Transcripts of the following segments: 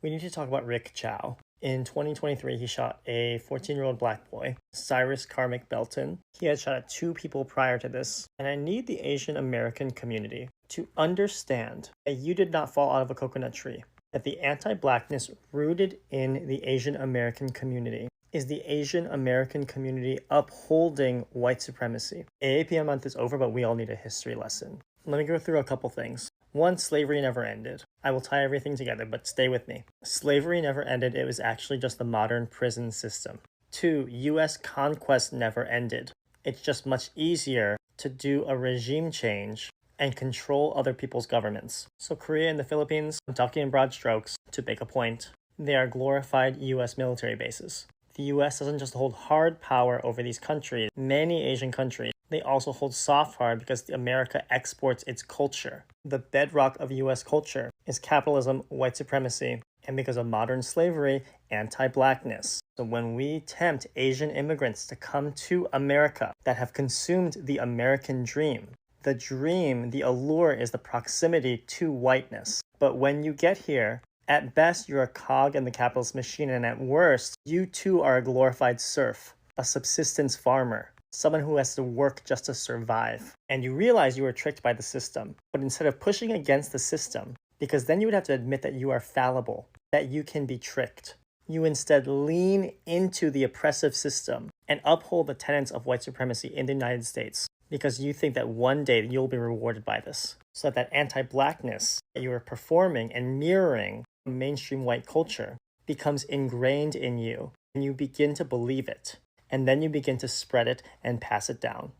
we need to talk about Rick Chow. In 2023, he shot a 14-year-old black boy, Cyrus Carmick Belton. He had shot at 2 people prior to this. And I need the Asian American community to understand that you did not fall out of a coconut tree. That the anti-blackness rooted in the Asian American community is the Asian American community upholding white supremacy. AAPI month is over, but we all need a history lesson. Let me go through a couple things. 1, slavery never ended. I will tie everything together, but stay with me. Slavery never ended. It was actually just the modern prison system. 2, US conquest never ended. It's just much easier to do a regime change and control other people's governments. So Korea and the Philippines, I'm talking in broad strokes to make a point. They are glorified US military bases. The US doesn't just hold hard power over these countries, many Asian countries. They also hold soft power because America exports its culture. The bedrock of US culture is capitalism, white supremacy, and because of modern slavery, anti-blackness. So when we tempt Asian immigrants to come to America that have consumed the American dream, the allure is the proximity to whiteness. But when you get here, at best, you're a cog in the capitalist machine, and at worst, you too are a glorified serf, a subsistence farmer, someone who has to work just to survive. And you realize you were tricked by the system. But instead of pushing against the system, because then you would have to admit that you are fallible, that you can be tricked, you instead lean into the oppressive system and uphold the tenets of white supremacy in the United States, because you think that one day you'll be rewarded by this. So that anti-blackness that you are performing and mirroring mainstream white culture becomes ingrained in you, and you begin to believe it. And then you begin to spread it and pass it down.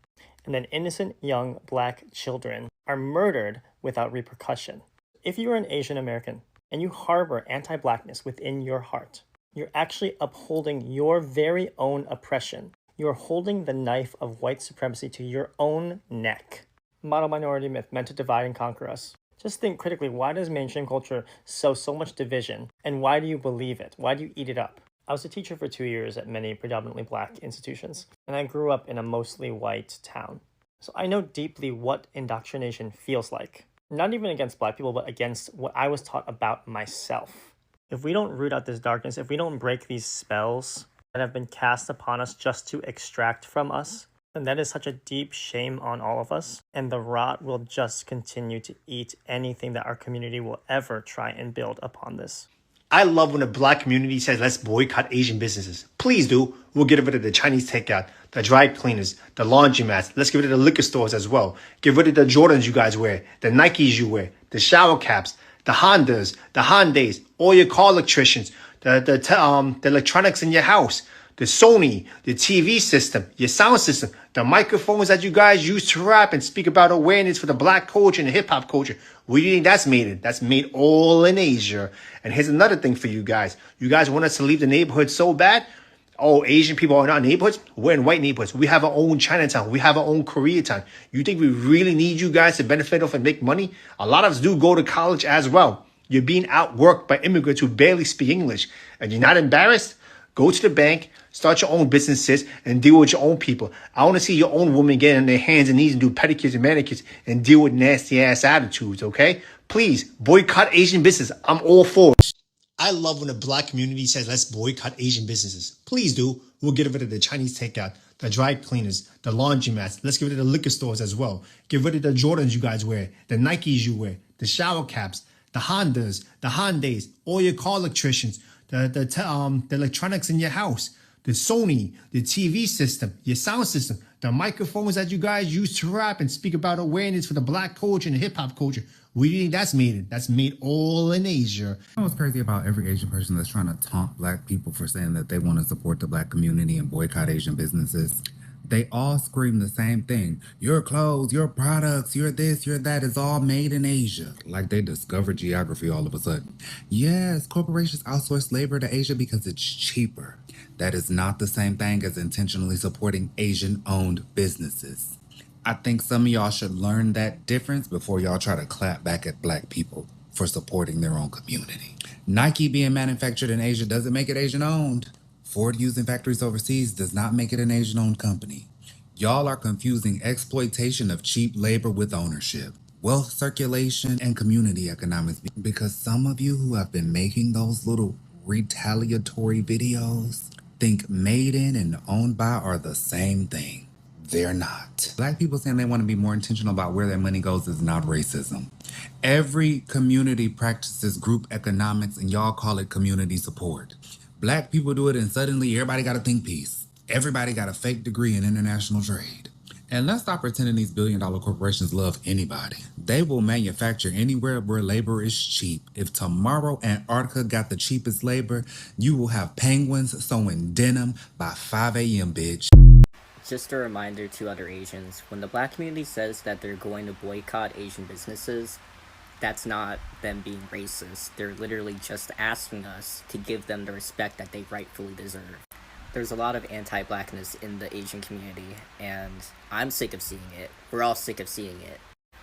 And then innocent young black children are murdered without repercussion. If you are an Asian American and you harbor anti-blackness within your heart, you're actually upholding your very own oppression. You're holding the knife of white supremacy to your own neck. Model minority myth meant to divide and conquer us. Just think critically, why does mainstream culture sow so much division? And why do you believe it? Why do you eat it up? I was a teacher for 2 years at many predominantly black institutions, and I grew up in a mostly white town. So I know deeply what indoctrination feels like. Not even against black people, but against what I was taught about myself. If we don't root out this darkness, if we don't break these spells that have been cast upon us just to extract from us, then that is such a deep shame on all of us, and the rot will just continue to eat anything that our community will ever try and build upon this. I love when the black community says, let's boycott Asian businesses. Please do. We'll get rid of the Chinese takeout, the dry cleaners, the laundromats. Let's get rid of the liquor stores as well. Get rid of the Jordans you guys wear, the Nikes you wear, the shower caps, the Hondas, the Hyundais, all your car electricians, the electronics in your house, the Sony, the TV system, your sound system, the microphones that you guys use to rap and speak about awareness for the black culture and the hip hop culture. Where do you think that's made in? That's made all in Asia. And here's another thing for you guys. You guys want us to leave the neighborhood so bad? Oh, Asian people are not neighborhoods? We're in white neighborhoods. We have our own Chinatown. We have our own Koreatown. You think we really need you guys to benefit off and make money? A lot of us do go to college as well. You're being outworked by immigrants who barely speak English. And you're not embarrassed? Go to the bank, start your own businesses, and deal with your own people. I want to see your own women get on their hands and knees and do pedicures and manicures and deal with nasty-ass attitudes, okay? Please, boycott Asian business. I'm all for it. I love when the black community says, let's boycott Asian businesses. Please do. We'll get rid of the Chinese takeout, the dry cleaners, the laundromats. Let's get rid of the liquor stores as well. Get rid of the Jordans you guys wear, the Nikes you wear, the shower caps, the Hondas, the Hyundais, all your car electricians, the electronics in your house, the Sony, the TV system, your sound system, the microphones that you guys use to rap and speak about awareness for the black culture and the hip hop culture. Where do you think that's made in? That's made all in Asia. You know what's crazy about every Asian person that's trying to taunt black people for saying that they want to support the black community and boycott Asian businesses? They all scream the same thing. Your clothes, your products, your this, your that is all made in Asia. Like they discovered geography all of a sudden. Yes, corporations outsource labor to Asia because it's cheaper. That is not the same thing as intentionally supporting Asian-owned businesses. I think some of y'all should learn that difference before y'all try to clap back at black people for supporting their own community. Nike being manufactured in Asia doesn't make it Asian-owned. Ford using factories overseas does not make it an Asian-owned company. Y'all are confusing exploitation of cheap labor with ownership. wealth circulation, and community economics. Because some of you who have been making those little retaliatory videos think made in and owned by are the same thing. They're not. Black people saying they want to be more intentional about where their money goes is not racism. Every community practices group economics and y'all call it community support. Black people do it and suddenly everybody got a think piece. Everybody got a fake degree in international trade. And let's stop pretending these billion-dollar corporations love anybody. They will manufacture anywhere where labor is cheap. If tomorrow Antarctica got the cheapest labor, you will have penguins sewing denim by 5 a.m., bitch. Just a reminder to other Asians, when the black community says that they're going to boycott Asian businesses, that's not them being racist. They're literally just asking us to give them the respect that they rightfully deserve. There's a lot of anti-blackness in the Asian community, and I'm sick of seeing it. We're all sick of seeing it.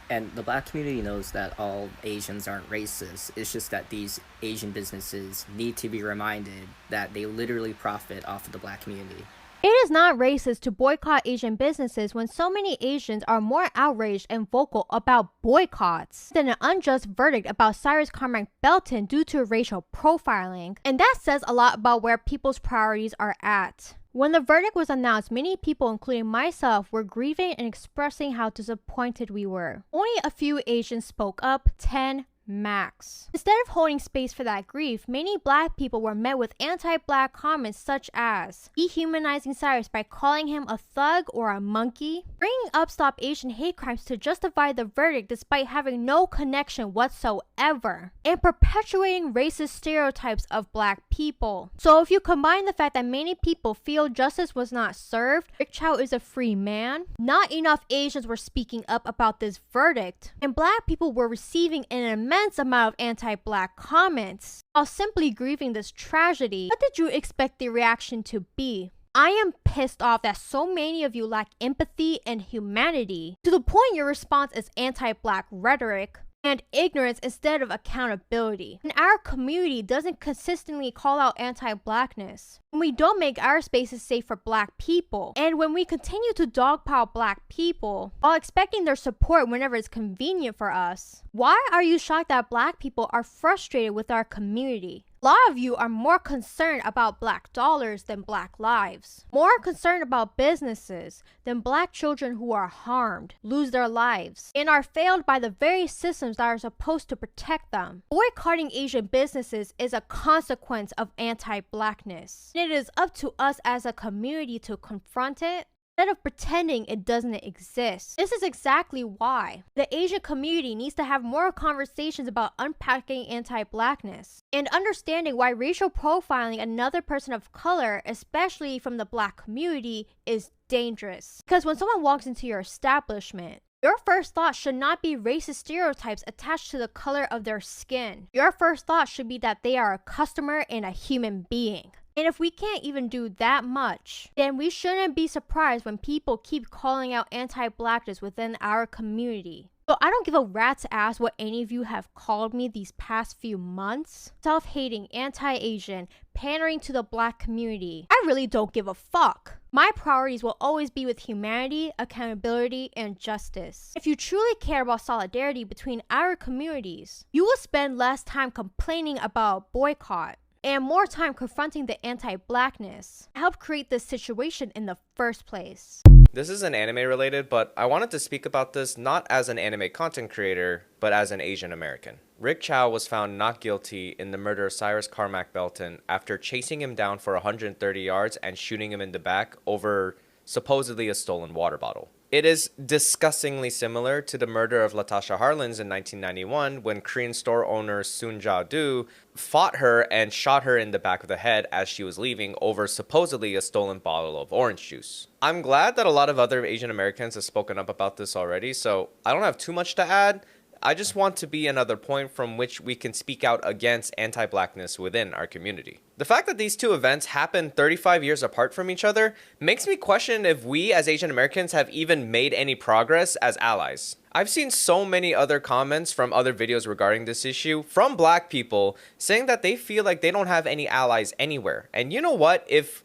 And the black community knows that all Asians aren't racist. It's just that these Asian businesses need to be reminded that they literally profit off of the black community. It is not racist to boycott Asian businesses when so many Asians are more outraged and vocal about boycotts than an unjust verdict about Cyrus Carmack Belton due to racial profiling. And that says a lot about where people's priorities are at. When the verdict was announced, many people, including myself, were grieving and expressing how disappointed we were. Only a few Asians spoke up, 10 max. Instead of holding space for that grief, many black people were met with anti-black comments such as dehumanizing Cyrus by calling him a thug or a monkey, bringing up Stop Asian hate crimes to justify the verdict despite having no connection whatsoever, and perpetuating racist stereotypes of black people. So if you combine the fact that many people feel justice was not served, Rick Chow is a free man, not enough Asians were speaking up about this verdict, and black people were receiving an immense amount of anti-black comments while simply grieving this tragedy, what did you expect the reaction to be? I am pissed off that so many of you lack empathy and humanity, to the point your response is anti-black rhetoric and ignorance instead of accountability. And our community doesn't consistently call out anti-blackness. When we don't make our spaces safe for black people, and when we continue to dogpile black people while expecting their support whenever it's convenient for us, why are you shocked that black people are frustrated with our community? A lot of you are more concerned about black dollars than black lives, more concerned about businesses than black children who are harmed, lose their lives, and are failed by the very systems that are supposed to protect them. Boycotting Asian businesses is a consequence of anti-blackness. It is up to us as a community to confront it instead of pretending it doesn't exist. This is exactly why the Asian community needs to have more conversations about unpacking anti-blackness and understanding why racial profiling another person of color, especially from the black community, is dangerous. Because when someone walks into your establishment, your first thought should not be racist stereotypes attached to the color of their skin. Your first thought should be that they are a customer and a human being. And if we can't even do that much, then we shouldn't be surprised when people keep calling out anti-blackness within our community. So I don't give a rat's ass what any of you have called me these past few months. Self-hating, anti-Asian, pandering to the black community. I really don't give a fuck. My priorities will always be with humanity, accountability, and justice. If you truly care about solidarity between our communities, you will spend less time complaining about boycott and more time confronting the anti-blackness to help create this situation in the first place. This isn't anime related, but I wanted to speak about this not as an anime content creator, but as an Asian American. Rick Chow was found not guilty in the murder of Cyrus Carmack Belton after chasing him down for 130 yards and shooting him in the back over supposedly a stolen water bottle. It is disgustingly similar to the murder of Latasha Harlins in 1991 when Korean store owner Soon Ja-do fought her and shot her in the back of the head as she was leaving over supposedly a stolen bottle of orange juice. I'm glad that a lot of other Asian Americans have spoken up about this already, so I don't have too much to add. I just want to be another point from which we can speak out against anti-blackness within our community. The fact that these two events happened 35 years apart from each other makes me question if we as Asian Americans have even made any progress as allies. I've seen so many other comments from other videos regarding this issue from black people saying that they feel like they don't have any allies anywhere. And you know what? If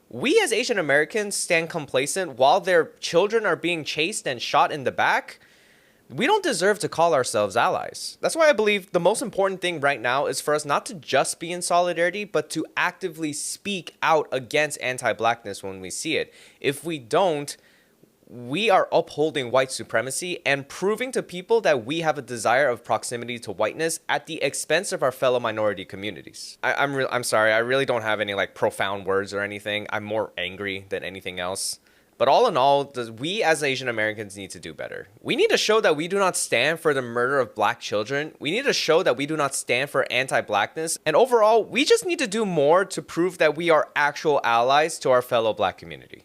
we as Asian Americans stand complacent while their children are being chased and shot in the back, We don't deserve to call ourselves allies. That's why I believe the most important thing right now is for us not to just be in solidarity, but to actively speak out against anti-blackness when we see it. If we don't, we are upholding white supremacy and proving to people that we have a desire of proximity to whiteness at the expense of our fellow minority communities. I'm sorry, I really don't have any like profound words or anything. I'm more angry than anything else. But all in all, we as Asian Americans need to do better. We need to show that we do not stand for the murder of black children. We need to show that we do not stand for anti-blackness. And overall, we just need to do more to prove that we are actual allies to our fellow black community.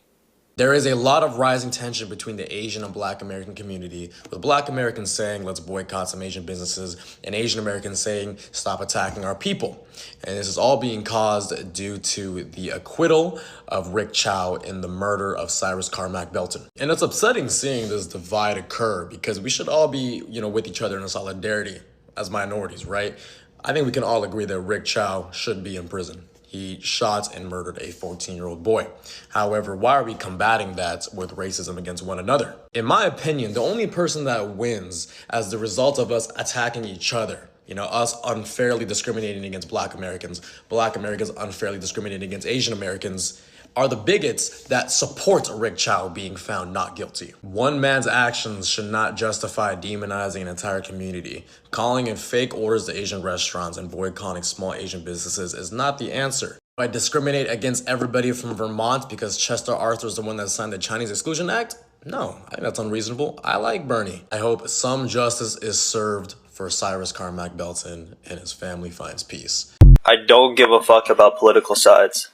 There is a lot of rising tension between the Asian and Black American community, with Black Americans saying, let's boycott some Asian businesses, and Asian Americans saying, stop attacking our people. And this is all being caused due to the acquittal of Rick Chow in the murder of Cyrus Carmack Belton. And it's upsetting seeing this divide occur, because we should all be, with each other in solidarity as minorities, right? I think we can all agree that Rick Chow should be in prison. He shot and murdered a 14-year-old boy. However, why are we combating that with racism against one another? In my opinion, the only person that wins as the result of us attacking each other, us unfairly discriminating against Black Americans unfairly discriminating against Asian Americans, are the bigots that support Rick Chow being found not guilty. One man's actions should not justify demonizing an entire community. Calling in fake orders to Asian restaurants and boycotting small Asian businesses is not the answer. Do I discriminate against everybody from Vermont because Chester Arthur is the one that signed the Chinese Exclusion Act? No, I think that's unreasonable. I like Bernie. I hope some justice is served for Cyrus Carmack Belton and his family finds peace. I don't give a fuck about political sides.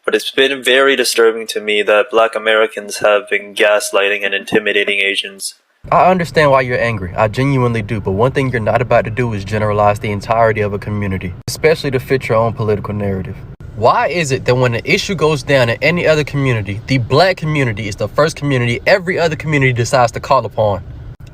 But it's been very disturbing to me that Black Americans have been gaslighting and intimidating Asians. I understand why you're angry. I genuinely do. But one thing you're not about to do is generalize the entirety of a community, especially to fit your own political narrative. Why is it that when the issue goes down in any other community, the Black community is the first community every other community decides to call upon?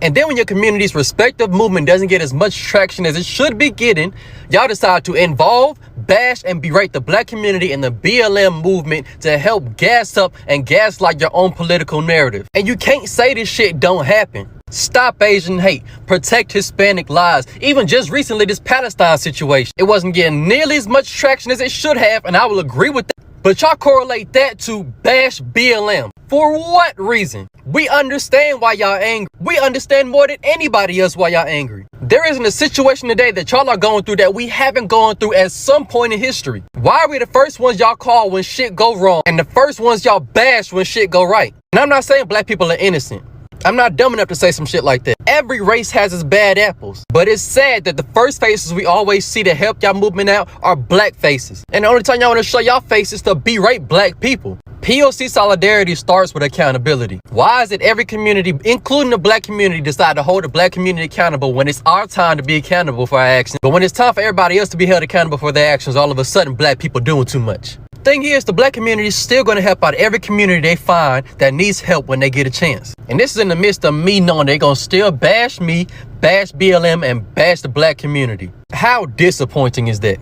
And then when your community's respective movement doesn't get as much traction as it should be getting, y'all decide to involve, bash, and berate the Black community and the BLM movement to help gas up and gaslight your own political narrative. And you can't say this shit don't happen. Stop Asian hate. Protect Hispanic lives. Even just recently, this Palestine situation, it wasn't getting nearly as much traction as it should have, and I will agree with that. But y'all correlate that to bash BLM. For what reason? We understand why y'all angry. We understand more than anybody else why y'all angry. There isn't a situation today that y'all are going through that we haven't gone through at some point in history. Why are we the first ones y'all call when shit go wrong and the first ones y'all bash when shit go right? And I'm not saying Black people are innocent. I'm not dumb enough to say some shit like that. Every race has its bad apples. But it's sad that the first faces we always see to help y'all movement out are Black faces. And the only time y'all want to show y'all faces to berate Black people. POC solidarity starts with accountability. Why is it every community, including the Black community, decide to hold the Black community accountable when it's our time to be accountable for our actions? But when it's time for everybody else to be held accountable for their actions, all of a sudden Black people doing too much. Thing is, the Black community is still going to help out every community they find that needs help when they get a chance. And this is in the midst of me knowing they're going to still bash me, bash BLM, and bash the Black community. How disappointing is that?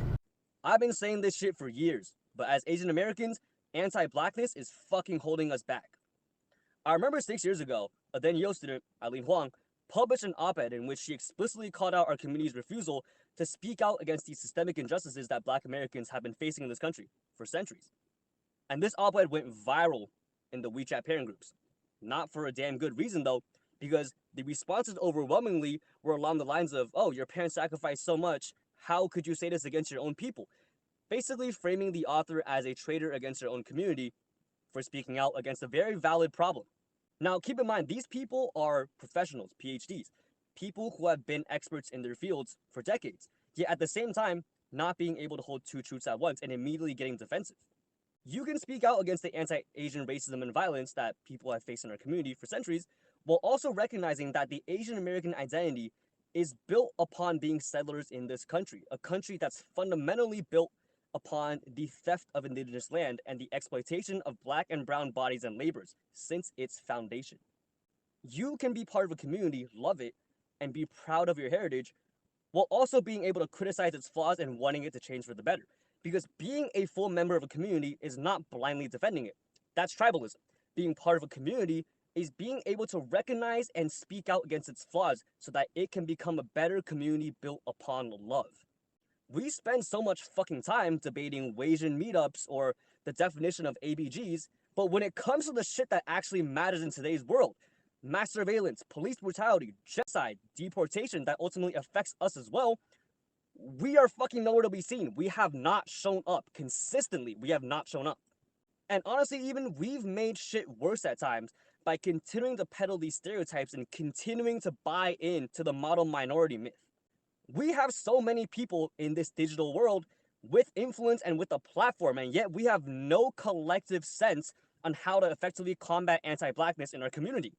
I've been saying this shit for years, but as Asian Americans, anti-Blackness is fucking holding us back. I remember 6 years ago, a then Yale student, Eileen Huang, published an op-ed in which she explicitly called out our community's refusal to speak out against the systemic injustices that Black Americans have been facing in this country for centuries. And this op-ed went viral in the WeChat parent groups. Not for a damn good reason though, because the responses overwhelmingly were along the lines of, oh, your parents sacrificed so much, how could you say this against your own people? Basically framing the author as a traitor against their own community for speaking out against a very valid problem. Now, keep in mind, these people are professionals, PhDs, people who have been experts in their fields for decades, yet at the same time, not being able to hold two truths at once and immediately getting defensive. You can speak out against the anti-Asian racism and violence that people have faced in our community for centuries, while also recognizing that the Asian American identity is built upon being settlers in this country, a country that's fundamentally built upon the theft of indigenous land and the exploitation of Black and brown bodies and labors since its foundation. You can be part of a community, love it, and be proud of your heritage, while also being able to criticize its flaws and wanting it to change for the better. Because being a full member of a community is not blindly defending it. That's tribalism. Being part of a community is being able to recognize and speak out against its flaws so that it can become a better community built upon love. We spend so much fucking time debating Asian meetups or the definition of ABGs, but when it comes to the shit that actually matters in today's world, mass surveillance, police brutality, genocide, deportation that ultimately affects us as well, we are fucking nowhere to be seen. We have not shown up. Consistently, we have not shown up. And honestly, even we've made shit worse at times by continuing to peddle these stereotypes and continuing to buy into the model minority myth. We have so many people in this digital world with influence and with a platform, and yet we have no collective sense on how to effectively combat anti-blackness in our community.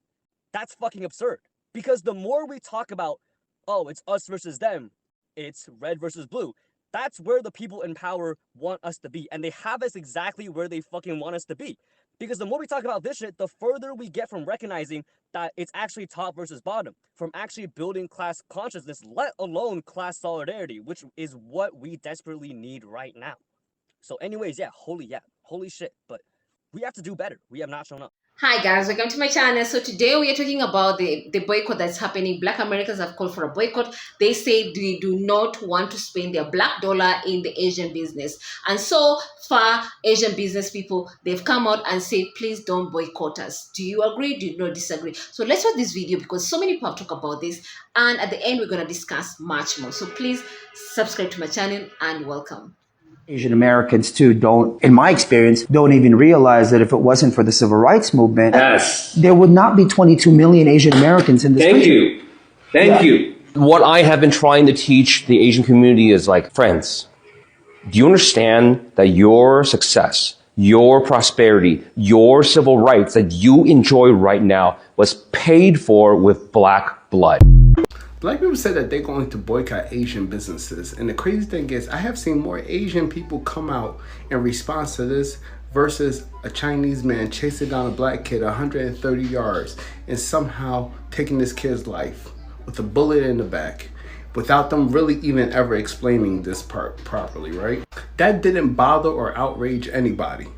That's fucking absurd. Because the more we talk about, oh, it's us versus them, it's red versus blue, that's where the people in power want us to be. And they have us exactly where they fucking want us to be. Because the more we talk about this shit, the further we get from recognizing that it's actually top versus bottom, from actually building class consciousness, let alone class solidarity, which is what we desperately need right now. So anyways, holy shit, but we have to do better. We have not shown up. Hi guys, welcome to my channel. So today we are talking about the boycott that's happening. Black Americans have called for a boycott. They say they do not want to spend their black dollar in the Asian business. And so far, Asian business people, they've come out and said, please don't boycott us. Do you agree? Do you not disagree? So let's watch this video because so many people have talked about this. And at the end, we're going to discuss much more. So please subscribe to my channel and welcome. Asian Americans too don't, in my experience, don't even realize that if it wasn't for the civil rights movement, there would not be 22 million Asian Americans in this country. Thank you. What I have been trying to teach the Asian community is like, friends, do you understand that your success, your prosperity, your civil rights that you enjoy right now was paid for with black blood? Black people said that they're going to boycott Asian businesses. And the crazy thing is, I have seen more Asian people come out in response to this versus a Chinese man chasing down a black kid 130 yards and somehow taking this kid's life with a bullet in the back without them really even ever explaining this part properly, right? That didn't bother or outrage anybody.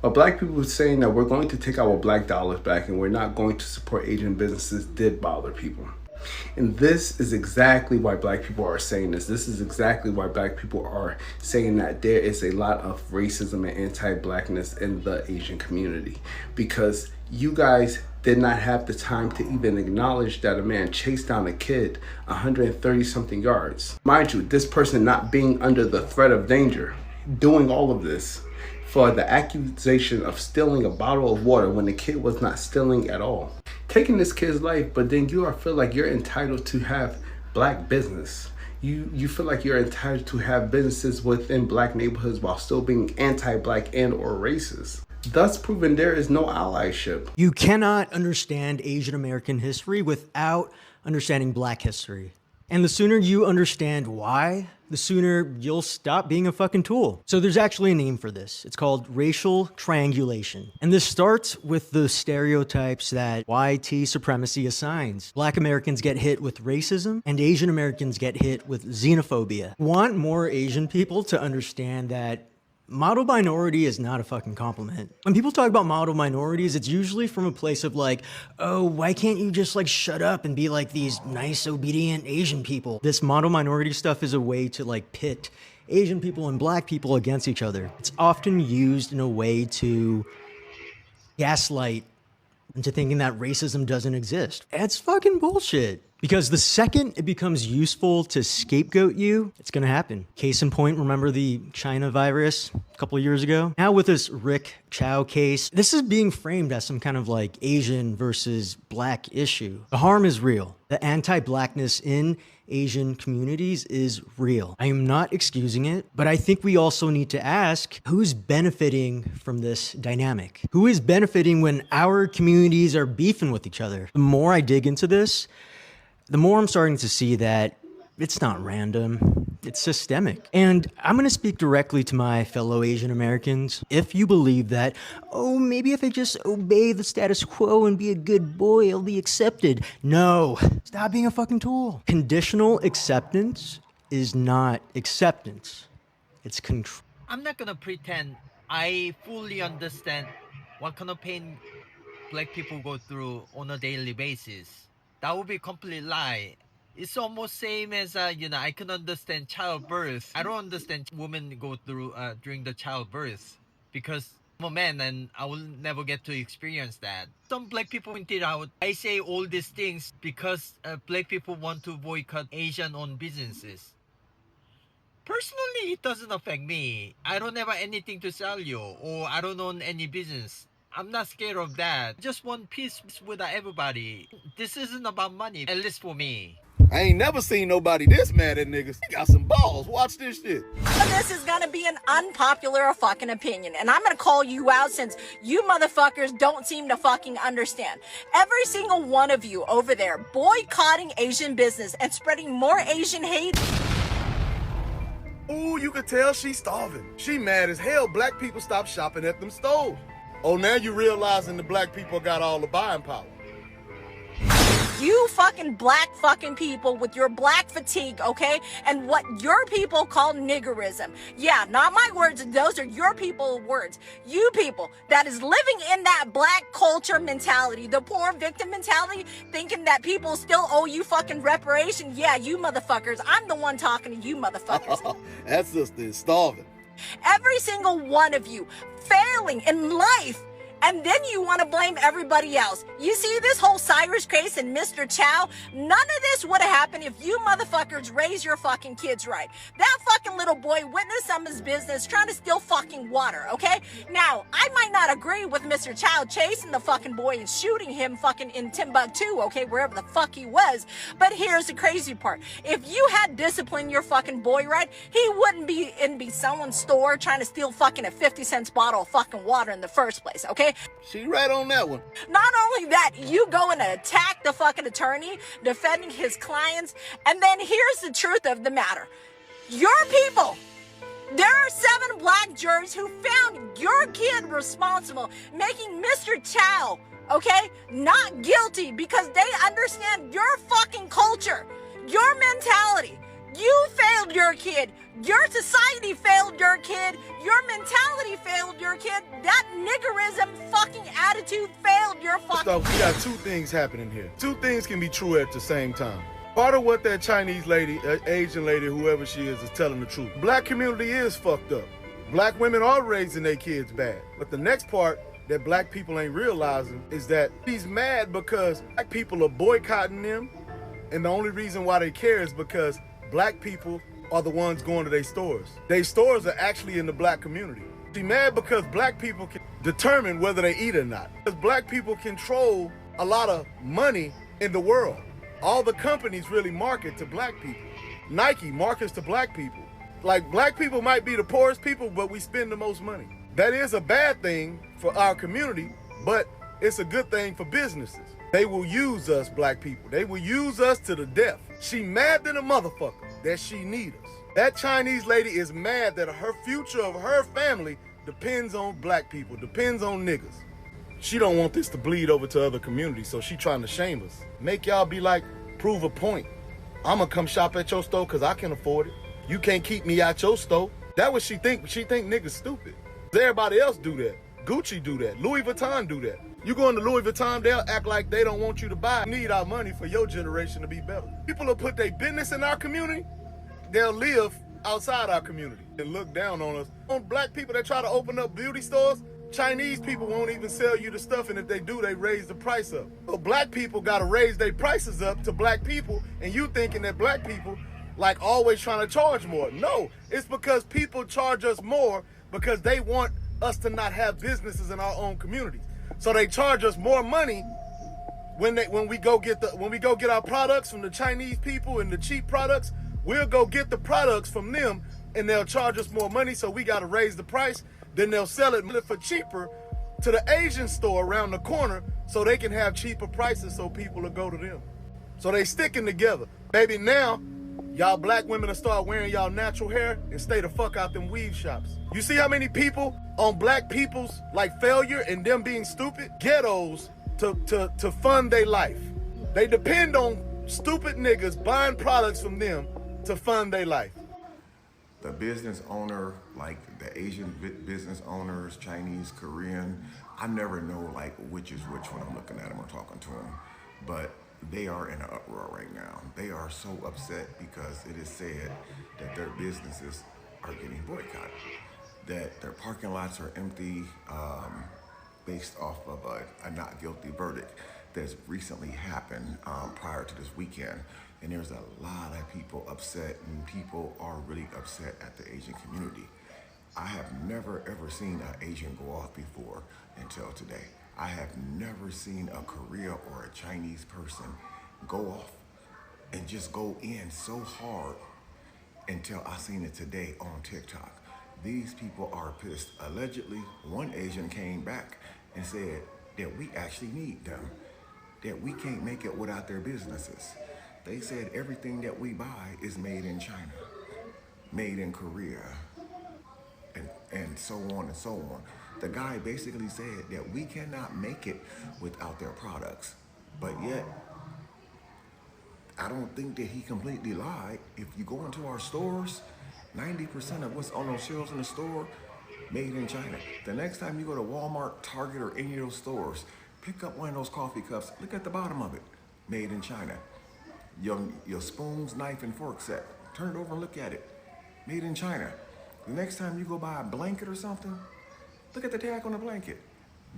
But black people saying that we're going to take our black dollars back and we're not going to support Asian businesses did bother people. And this is exactly why black people are saying this. This is exactly why black people are saying that there is a lot of racism and anti-blackness in the Asian community. Because you guys did not have the time to even acknowledge that a man chased down a kid 130 something yards. Mind you, this person not being under the threat of danger, doing all of this for the accusation of stealing a bottle of water when the kid was not stealing at all. Taking this kid's life, but then you feel like you're entitled to have black business. You feel like you're entitled to have businesses within black neighborhoods while still being anti-black and or racist. Thus proving there is no allyship. You cannot understand Asian American history without understanding black history. And the sooner you understand why, the sooner you'll stop being a fucking tool. So there's actually a name for this. It's called racial triangulation. And this starts with the stereotypes that white supremacy assigns. Black Americans get hit with racism and Asian Americans get hit with xenophobia. Want more Asian people to understand that model minority is not a fucking compliment. When people talk about model minorities, it's usually from a place of like, oh, why can't you just like shut up and be like these nice, obedient Asian people? This model minority stuff is a way to like pit Asian people and black people against each other. It's often used in a way to gaslight into thinking that racism doesn't exist. It's fucking bullshit. Because the second it becomes useful to scapegoat you, it's gonna happen. Case in point, remember the China virus a couple of years ago? Now with this Rick Chow case, this is being framed as some kind of like Asian versus black issue. The harm is real. The anti-blackness in Asian communities is real. I am not excusing it, but I think we also need to ask who's benefiting from this dynamic? Who is benefiting when our communities are beefing with each other? The more I dig into this, the more I'm starting to see that it's not random, it's systemic. And I'm gonna speak directly to my fellow Asian Americans. If you believe that, oh, maybe if I just obey the status quo and be a good boy, I'll be accepted. No, stop being a fucking tool. Conditional acceptance is not acceptance, it's control. I'm not gonna pretend I fully understand what kind of pain black people go through on a daily basis. That would be a complete lie. It's almost same as I can understand childbirth. I don't understand women go through during the childbirth because I'm a man and I will never get to experience that. Some black people point it out. I say all these things because black people want to boycott Asian-owned businesses. Personally, it doesn't affect me. I don't have anything to sell you, or I don't own any business. I'm not scared of that. I just want peace with everybody. This isn't about money, at least for me. I ain't never seen nobody this mad at niggas. He got some balls. Watch this shit. This is gonna be an unpopular fucking opinion, and I'm gonna call you out since you motherfuckers don't seem to fucking understand. Every single one of you over there boycotting Asian business and spreading more Asian hate. Ooh, you could tell she's starving. She mad as hell. Black people stop shopping at them stores. Oh, now you realizing the black people got all the buying power. You fucking black fucking people with your black fatigue, okay? And what your people call niggerism. Yeah, not my words, those are your people words. You people that is living in that black culture mentality, the poor victim mentality, thinking that people still owe you fucking reparation. Yeah, you motherfuckers. I'm the one talking to you motherfuckers. That sister is starving. Every single one of you failing in life. And then you want to blame everybody else. You see this whole Cyrus case and Mr. Chow? None of this would have happened if you motherfuckers raised your fucking kids right. That fucking little boy witnessed some of his business trying to steal fucking water, okay? Now, I might not agree with Mr. Chow chasing the fucking boy and shooting him fucking in Timbuktu, okay, wherever the fuck he was. But here's the crazy part. If you had disciplined your fucking boy right, he wouldn't be in someone's store trying to steal fucking a 50-cent bottle of fucking water in the first place, okay? She right on that one. Not only that, you go and attack the fucking attorney defending his clients, and then here's the truth of the matter. Your people, there are 7 black jurors who found your kid responsible, making Mr. Chow, okay, not guilty because they understand your fucking culture, your mentality. You failed your kid. Your society failed your kid. Your mentality failed your kid. That niggerism fucking attitude failed your fucking So we got 2 things happening here. 2 things can be true at the same time. Part of what that Chinese lady, Asian lady, whoever she is telling the truth. Black community is fucked up. Black women are raising their kids bad. But the next part that black people ain't realizing is that he's mad because black people are boycotting them. And the only reason why they care is because black people are the ones going to their stores. Their stores are actually in the black community. She's mad because black people can determine whether they eat or not. Because black people control a lot of money in the world. All the companies really market to black people. Nike markets to black people. Like, black people might be the poorest people, but we spend the most money. That is a bad thing for our community, but it's a good thing for businesses. They will use us, black people. They will use us to the death. She mad than a motherfucker that she need us. That Chinese lady is mad that her future of her family depends on black people, depends on niggas. She don't want this to bleed over to other communities, so she trying to shame us. Make y'all be like, prove a point. I'ma come shop at your store because I can afford it. You can't keep me out your store. That what she think. She think niggas stupid. Everybody else do that. Gucci do that. Louis Vuitton do that. You go into Louis Vuitton, they'll act like they don't want you to buy. Need our money for your generation to be better. People will put their business in our community. They'll live outside our community and look down on us. On black people that try to open up beauty stores, Chinese people won't even sell you the stuff, and if they do, they raise the price up. So black people gotta raise their prices up to black people, and you thinking that black people like always trying to charge more. No, it's because people charge us more because they want us to not have businesses in our own communities. So they charge us more money when we go get our products from the Chinese people and the cheap products. We'll go get the products from them and they'll charge us more money, so we got to raise the price. Then they'll sell it for cheaper to the Asian store around the corner so they can have cheaper prices so people will go to them. So they sticking together. Baby, now y'all black women will start wearing y'all natural hair and stay the fuck out them weave shops. You see how many people on black people's like failure and them being stupid? Ghettos to fund their life. They depend on stupid niggas buying products from them to fund their life. the business owner, like the Asian business owners, Chinese, Korean, I never know like which is which when I'm looking at them or talking to them, but they are in an uproar right now. They are so upset because it is said that their businesses are getting boycotted, that their parking lots are empty, based off of a not guilty verdict that's recently happened prior to this weekend. And there's a lot of people upset, and people are really upset at the Asian community. I have never ever seen an Asian go off before until today. I have never seen a Korea or a Chinese person go off and just go in so hard until I seen it today on TikTok. These people are pissed. Allegedly, one Asian came back and said that we actually need them, that we can't make it without their businesses. They said everything that we buy is made in China, made in Korea, and so on and so on. The guy basically said that we cannot make it without their products. But yet, I don't think that he completely lied. If you go into our stores, 90% of what's on those shelves in the store, made in China. The next time you go to Walmart, Target, or any of those stores, pick up one of those coffee cups, look at the bottom of it, made in China. Your spoons, knife, and fork set, turn it over and look at it, made in China. The next time you go buy a blanket or something, look at the tag on the blanket,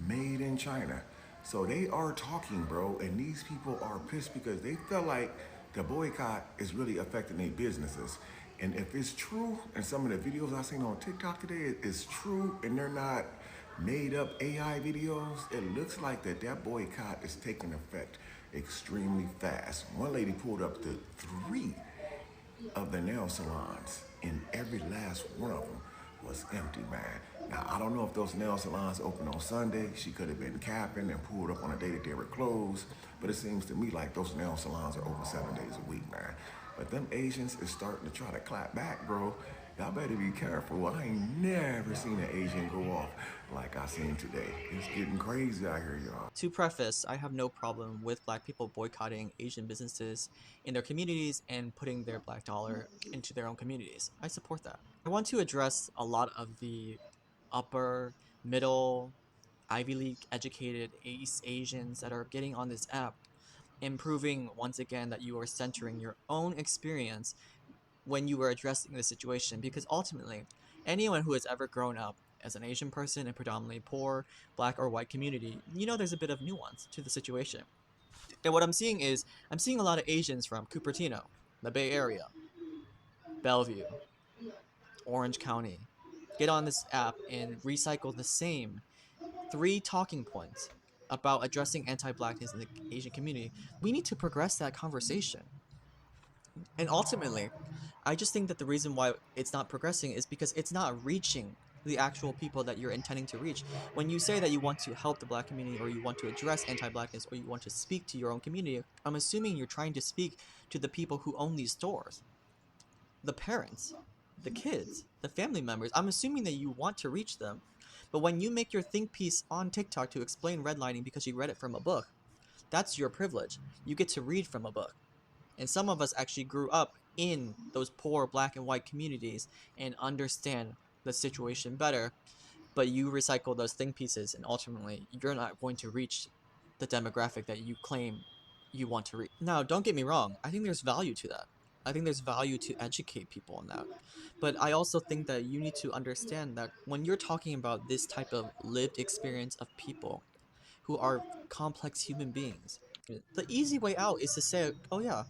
made in China. So they are talking, bro, and these people are pissed because they feel like the boycott is really affecting their businesses. And if it's true, and some of the videos I've seen on TikTok today is true, and they're not made up AI videos, it looks like that boycott is taking effect extremely fast. One lady pulled up to 3 of the nail salons, and every last one of them was empty, man. Now, I don't know if those nail salons open on Sunday. She could have been capping and pulled up on a day that they were closed, but it seems to me like those nail salons are open 7 days a week, man. But them Asians is starting to try to clap back, bro. Y'all better be careful. I ain't never seen an Asian go off like I seen today. It's getting crazy out here, y'all. To preface, I have no problem with black people boycotting Asian businesses in their communities and putting their black dollar into their own communities. I support that. I want to address a lot of the upper, middle, Ivy League educated East Asians that are getting on this app and proving once again that you are centering your own experience when you were addressing the situation, because ultimately anyone who has ever grown up as an Asian person in predominantly poor black or white community, you know there's a bit of nuance to the situation. And what I'm seeing is I'm seeing a lot of Asians from Cupertino, the Bay Area, Bellevue, Orange County get on this app and recycle the same 3 talking points about addressing anti-blackness in the Asian community. We need to progress that conversation. And ultimately, I just think that the reason why it's not progressing is because it's not reaching the actual people that you're intending to reach. When you say that you want to help the black community, or you want to address anti-blackness, or you want to speak to your own community, I'm assuming you're trying to speak to the people who own these stores, the parents, the kids, the family members. I'm assuming that you want to reach them. But when you make your think piece on TikTok to explain redlining because you read it from a book, that's your privilege. You get to read from a book. And some of us actually grew up in those poor black and white communities and understand the situation better. But you recycle those think pieces, and ultimately, you're not going to reach the demographic that you claim you want to reach. Now, don't get me wrong, I think there's value to that. I think there's value to educate people on that. But I also think that you need to understand that when you're talking about this type of lived experience of people who are complex human beings, the easy way out is to say, oh yeah,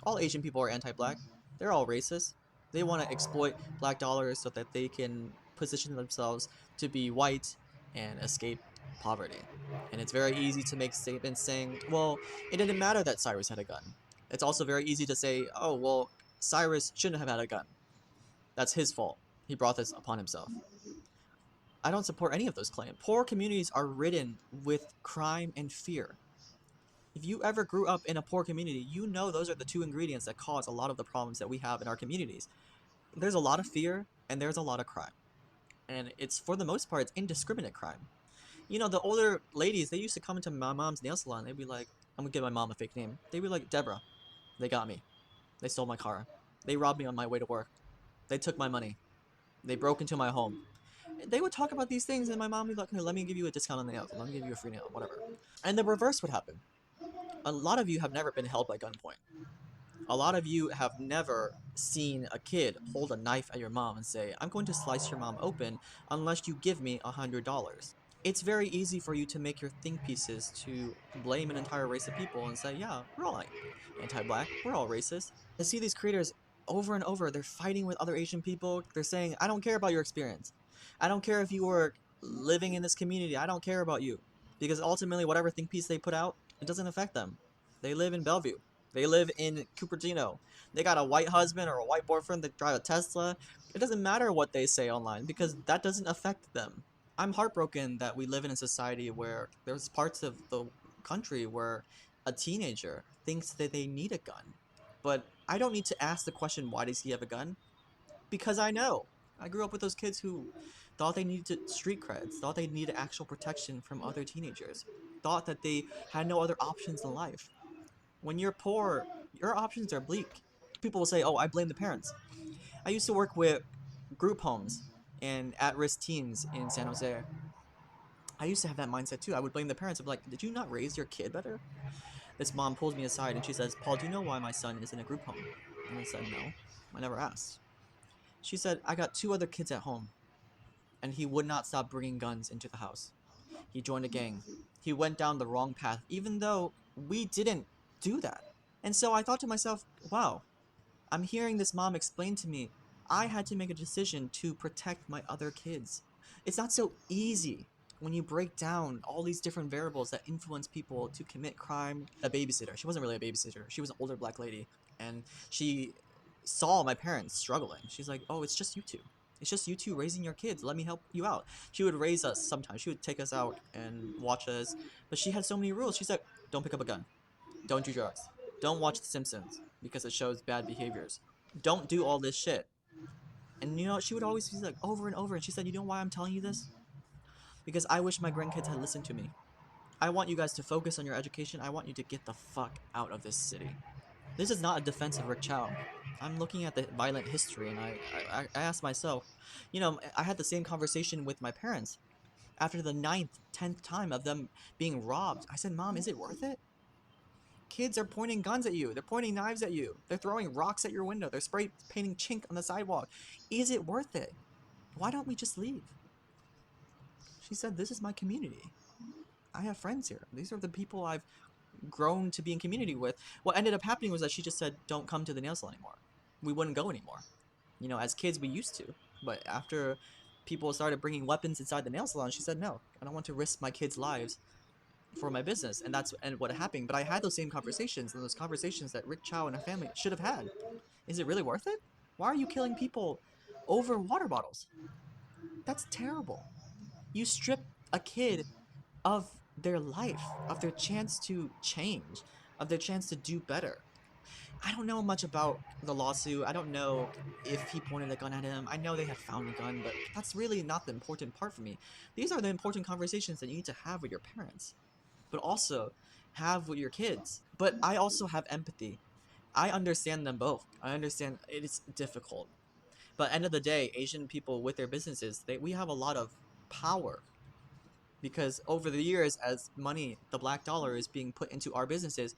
all Asian people are anti-black. They're all racist. They want to exploit black dollars so that they can position themselves to be white and escape poverty. And it's very easy to make statements saying, well, it didn't matter that Cyrus had a gun. It's also very easy to say, oh, well, Cyrus shouldn't have had a gun. That's his fault. He brought this upon himself. I don't support any of those claims. Poor communities are ridden with crime and fear. If you ever grew up in a poor community, you know those are the 2 ingredients that cause a lot of the problems that we have in our communities. There's a lot of fear and there's a lot of crime. And it's, for the most part, it's indiscriminate crime. You know, the older ladies, they used to come into my mom's nail salon. They'd be like, I'm gonna give my mom a fake name. They'd be like, Deborah, they got me. They stole my car. They robbed me on my way to work. They took my money. They broke into my home. They would talk about these things, and my mom would be like, "Hey, let me give you a discount on the nails. Let me give you a free nail, whatever." And the reverse would happen. A lot of you have never been held by gunpoint. A lot of you have never seen a kid hold a knife at your mom and say, "I'm going to slice your mom open unless you give me $100." It's very easy for you to make your think pieces to blame an entire race of people and say, "Yeah, we're all like anti-black, we're all racist." I see these creators over and over, they're fighting with other Asian people. They're saying, "I don't care about your experience. I don't care if you were living in this community. I don't care about you." Because ultimately, whatever think piece they put out, it doesn't affect them. They live in Bellevue. They live in Cupertino. They got a white husband or a white boyfriend that drive a Tesla. It doesn't matter what they say online because that doesn't affect them. I'm heartbroken that we live in a society where there's parts of the country where a teenager thinks that they need a gun. But I don't need to ask the question, why does he have a gun? Because I know. I grew up with those kids who thought they needed street creds, thought they needed actual protection from other teenagers, thought that they had no other options in life. When you're poor, your options are bleak. People will say, "Oh, I blame the parents." I used to work with group homes and at-risk teens in San Jose. I used to have that mindset too. I would blame the parents. I'd be like, "Did you not raise your kid better?" This mom pulls me aside and she says, "Paul, do you know why my son is in a group home?" And I said, "No, I never asked." She said, "I got two other kids at home, and he would not stop bringing guns into the house. He joined a gang. He went down the wrong path, even though we didn't do that." And so I thought to myself, wow, I'm hearing this mom explain to me, I had to make a decision to protect my other kids. It's not so easy when you break down all these different variables that influence people to commit crime. A babysitter. She wasn't really a babysitter. She was an older black lady. And she saw my parents struggling. She's like, "Oh, it's just you two. It's just you two raising your kids. Let me help you out." She would raise us sometimes. She would take us out and watch us. But she had so many rules. She said, "Don't pick up a gun. Don't do drugs. Don't watch The Simpsons because it shows bad behaviors. Don't do all this shit." And she would always be like over and over. And she said, "You know why I'm telling you this? Because I wish my grandkids had listened to me. I want you guys to focus on your education. I want you to get the fuck out of this city." This is not a defense of Rick Chow. I'm looking at the violent history and I asked myself, I had the same conversation with my parents after the ninth, 10th time of them being robbed. I said, "Mom, is it worth it? Kids are pointing guns at you. They're pointing knives at you. They're throwing rocks at your window. They're spray painting chink on the sidewalk. Is it worth it? Why don't we just leave?" She said, "This is my community. I have friends here. These are the people I've grown to be in community with." What ended up happening was that she just said, "Don't come to the nail salon anymore." We wouldn't go anymore. As kids, we used to. But after people started bringing weapons inside the nail salon, she said, "No, I don't want to risk my kids' lives for my business." And that's what happened. But I had those same conversations, and those conversations that Rick Chow and her family should have had. Is it really worth it? Why are you killing people over water bottles? That's terrible. You strip a kid of their life, of their chance to change, of their chance to do better. I don't know much about the lawsuit. I don't know if he pointed a gun at him. I know they had found a gun, but that's really not the important part for me. These are the important conversations that you need to have with your parents, but also have with your kids. But I also have empathy. I understand them both. I understand it is difficult. But end of the day, Asian people with their businesses, we have a lot of power because over the years, as money, the black dollar is being put into our businesses,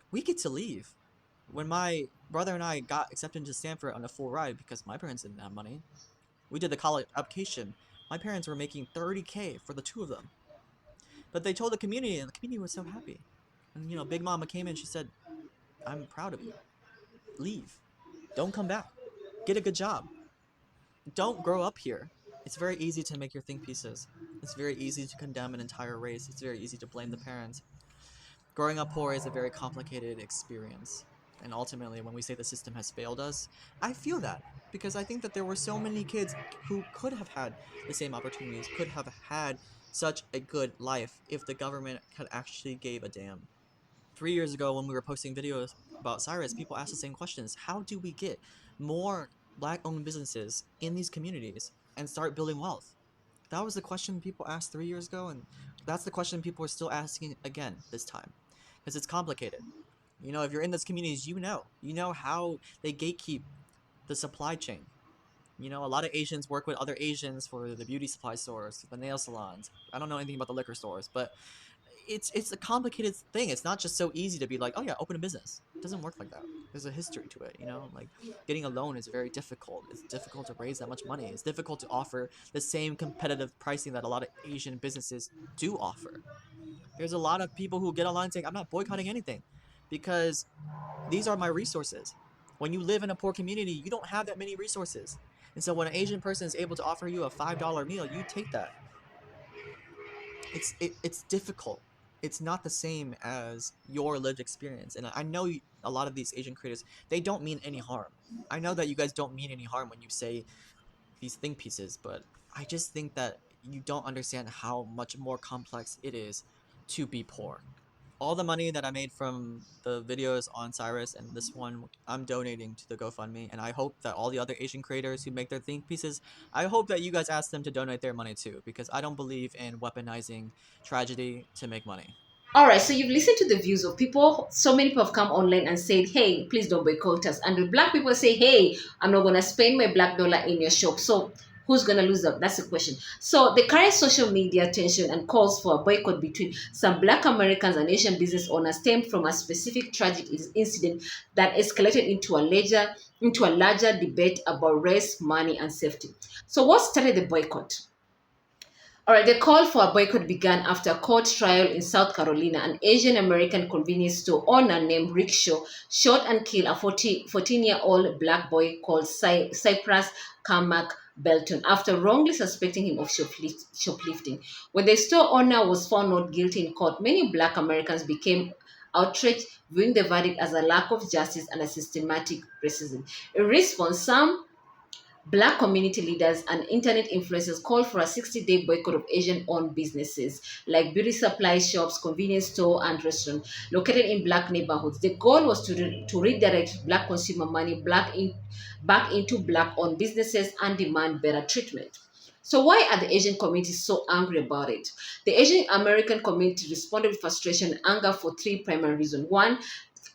we get to leave. When my brother and I got accepted into Stanford on a full ride because my parents didn't have money, we did the college application. My parents were making $30K for the two of them. But they told the community, and the community was so happy. And Big Mama came in, she said, "I'm proud of you. Leave. Don't come back. Get a good job. Don't grow up here." It's very easy to make your think pieces. It's very easy to condemn an entire race. It's very easy to blame the parents. Growing up poor is a very complicated experience. And ultimately, when we say the system has failed us, I feel that because I think that there were so many kids who could have had the same opportunities, could have had such a good life if the government had actually gave a damn. 3 years ago, when we were posting videos about Cyrus, people asked the same questions. How do we get more black-owned businesses in these communities and start building wealth? That was the question people asked 3 years ago, and that's the question people are still asking again this time. Because it's complicated. If you're in those communities, you know how they gatekeep the supply chain. You know, a lot of Asians work with other Asians for the beauty supply stores, the nail salons. I don't know anything about the liquor stores, but it's a complicated thing. It's not just so easy to be like, oh yeah, open a business. It doesn't work like that. There's a history to it, you know? Like getting a loan is very difficult. It's difficult to raise that much money. It's difficult to offer the same competitive pricing that a lot of Asian businesses do offer. There's a lot of people who get online saying, I'm not boycotting anything because these are my resources. When you live in a poor community, you don't have that many resources. And so when an Asian person is able to offer you a $5 meal, you take that. It's difficult. It's not the same as your lived experience. And I know a lot of these Asian creators, they don't mean any harm. I know that you guys don't mean any harm when you say these think pieces, but I just think that you don't understand how much more complex it is to be poor. All the money that I made from the videos on Cyrus and this one, I'm donating to the GoFundMe, and I hope that all the other Asian creators who make their think pieces, I hope that you guys ask them to donate their money too, because I don't believe in weaponizing tragedy to make money. All right, so you've listened to the views of people. So many people have come online and said, hey, please don't boycott us. And the black people say, hey, I'm not going to spend my black dollar in your shop. So who's going to lose out? That's the question. So the current social media tension and calls for a boycott between some black Americans and Asian business owners stemmed from a specific tragic incident that escalated into a larger debate about race, money, and safety. So what started the boycott? All right, the call for a boycott began after a court trial in South Carolina. An Asian American convenience store owner named Rick Shaw shot and killed a 14-year-old black boy called Cypress Carmack Belton after wrongly suspecting him of shoplifting. When the store owner was found not guilty in court, many black Americans became outraged, viewing the verdict as a lack of justice and a systematic racism. In response, some Black community leaders and internet influencers called for a 60-day boycott of Asian-owned businesses like beauty supply shops, convenience store, and restaurants located in black neighborhoods. The goal was to redirect black consumer money back into black-owned businesses and demand better treatment. So why are the Asian communities so angry about it? The Asian American community responded with frustration and anger for three primary reasons. One,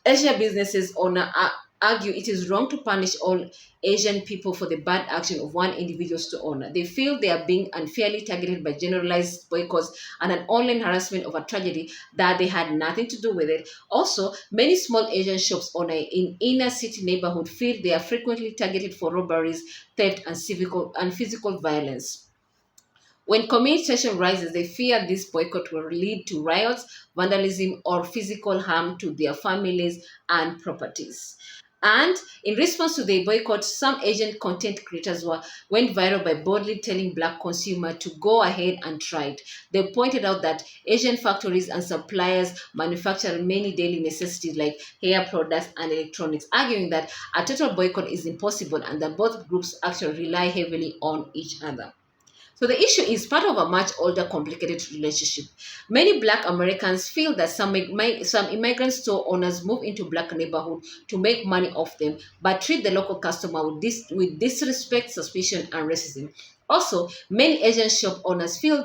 Asian businesses owner argue it is wrong to punish all Asian people for the bad action of one individual store owner. They feel they are being unfairly targeted by generalized boycotts and an online harassment of a tragedy that they had nothing to do with it. Also, many small Asian shops owner in inner city neighborhood feel they are frequently targeted for robberies, theft, and physical violence. When community tension rises, they fear this boycott will lead to riots, vandalism, or physical harm to their families and properties. And in response to the boycott, some Asian content creators went viral by boldly telling black consumers to go ahead and try it. They pointed out that Asian factories and suppliers manufacture many daily necessities like hair products and electronics, arguing that a total boycott is impossible and that both groups actually rely heavily on each other. So the issue is part of a much older, complicated relationship. Many Black Americans feel that some immigrant store owners move into Black neighborhood to make money off them, but treat the local customer with disrespect, suspicion, and racism. Also, many Asian shop owners feel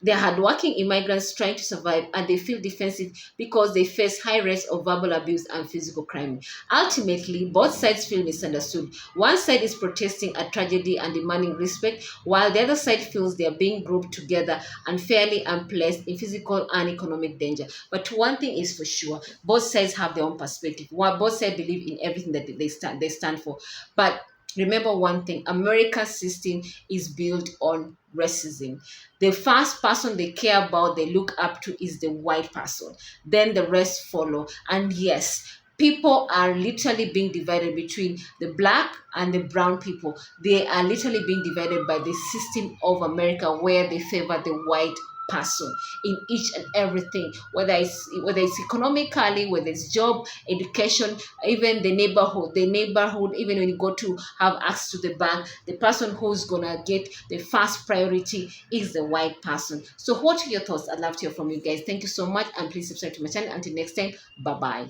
they're hardworking immigrants trying to survive and they feel defensive because they face high rates of verbal abuse and physical crime. Ultimately, both sides feel misunderstood. One side is protesting a tragedy and demanding respect, while the other side feels they are being grouped together unfairly and placed in physical and economic danger. But one thing is for sure, both sides have their own perspective. While both sides believe in everything that they stand for. But remember one thing, America's system is built on racism. The first person they care about, they look up to, is the white person. Then the rest follow. And yes, people are literally being divided between the black and the brown people. They are literally being divided by the system of America where they favor the white person in each and everything, whether it's economically, whether it's job, education, even the neighborhood, even when you go to have access to the bank, the person who's gonna get the first priority is the white person. So what are your thoughts? I'd love to hear from you guys. Thank you so much, and please subscribe to my channel. Until next time, bye bye.